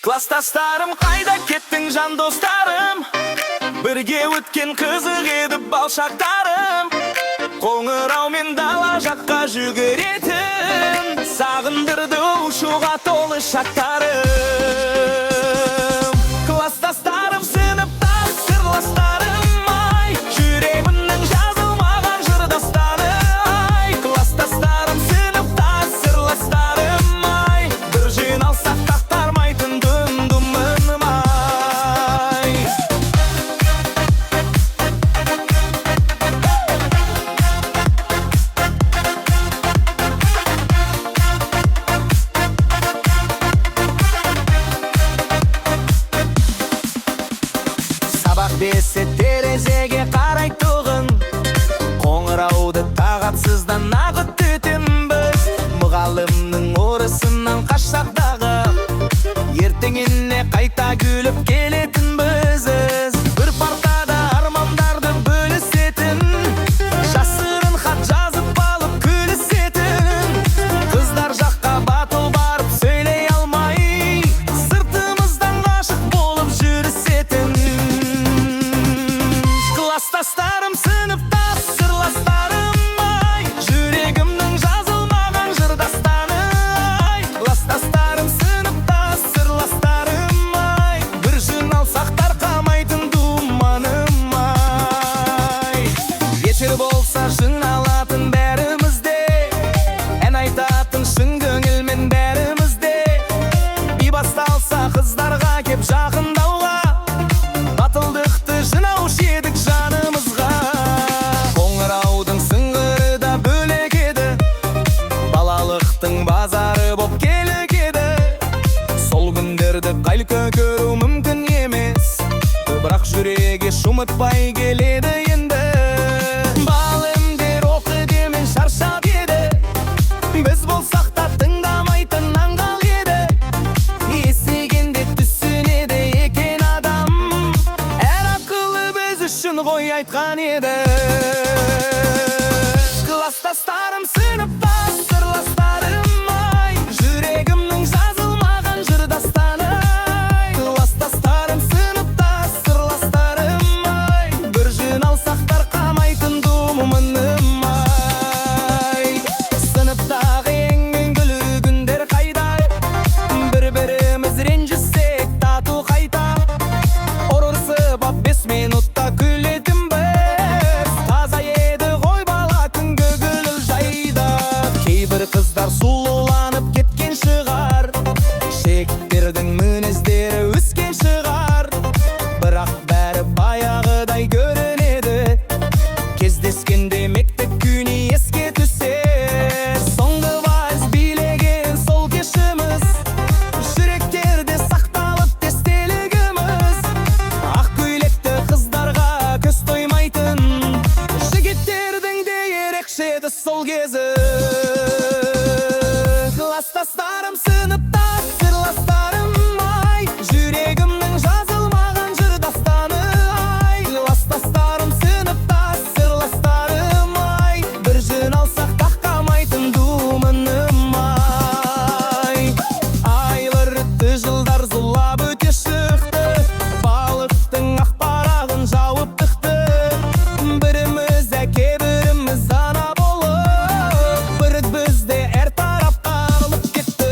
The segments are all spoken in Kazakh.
Класстастарым, қайда кеттің жан достарым? Бірге өткен қызық еді бал шақтарым. Қоңырау мен дала жаққа жүгіретін, сағындырды ұшуға толы шақтарым. Класстастарым, сыныптас сырластарым, ай, жүрегімнің жазылмаған жырдастаным, ай. Класстастарым, сыныптас сырластарым, ай, бір жиналсақ тақтармайтын дүм-дүмім, ай. Сабақ бесі терезеге қарай тұғын, қоңырауды тағатсыздан ағыт өтембіз. Мұғалімнің орысынан қашсақ дағы, ертеңіне қайта күліп келетін бізіз. Бір партада армандарды бөлісетін, жасырын хат жазып алып күлісетін. Қыздар жаққа батыл барып сөйлей алмай, сыртымыздан ғашық болып жүрісетін. Класстастарым, сыныптас сырластарым, ай, жүрегімнің жазылмаған жырдастаным, ай. Класстастарым, сыныптас сырластарым, ай, бір жиналсақ тарқамайтын думаным, ай. Вечер болса жиналатын бәрімізде, ән айтатын шын көңілмен бәрімізде. Би басталса қыздарға кеп жақындауға, батылдықты жинаушы едік жанымызға. Қоңыраудың сыңғыры да бөлек еді, балалықтың базары боп келік еді. Сол күндерді қайта көру мүмкін емес, бірақ жүрегі шумытпай келеді енді. Балымдер оқы демен шаршап еді, біз болсақ та тыңдамайтын аңғал еді. Естігенде түсінеді екен адам, әр ақылы біз үшін ғой айтқан еді. Класстастарым, сыныптас сырластарым, ай, жүрегімнің жазылмаған жырдастаным, ай. Класстастарым, сыныптас сырластарым, ай, бір жиналсақ тарқамайтын думаным, ай. Сыныптағы ең күлі күндер қайда, бір-біріміз ренжісек тату қайта. Ұрысып ап 5 минутта күлетін біз, таза еді ғой бала күнгі гүл жайда. Кейбір қыздар сұлуланып кеткен шығар, жігіттердің мінездері өскен шығар, бірақ бәрі баяғыдай көрінеді. Кездескенде мектеп күні еске түсер, соңғы вальс билеген сол кешіміз, жүректерде сақталып естелігіміз. Ақ көйлекті қыздарға көз тоймайтын, жігіттердің де ерекше еді сол кезі. Класстастарым, сыныптас сырластарым, ай, жүрегімнің жазылмаған жырдастаным, ай. Класстастарым, сыныптас сырластарым, ай, бір жиналсақ таққамайтын думаным, ай. Айлар өтті, жылдар зулап өте шықты, балықтың ақ парағын жауып тықты. Біріміз әке, біріміз ана болып, бірік бізде әр тарапқа ағылып кетті.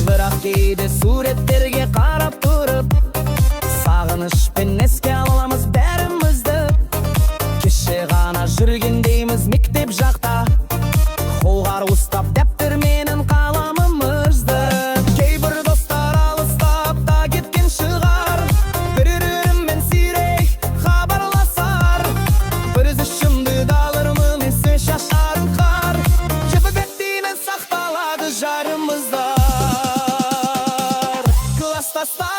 Бірақ кейде суреттерге қарап тұрып, сағынышпен еске аламыз бәрімізді. Кеше ғана жүргендейміз мектеп жақта, қолғар ұстап дәптер менен қаламымызды. Кейбір достар алыстап та кеткен шығар, бір-біріммен сирек хабарласар. Біз үшімді далырмын сөз шашарын қар, жіпі-беттеймен сақталады жарымыздар. Класстастар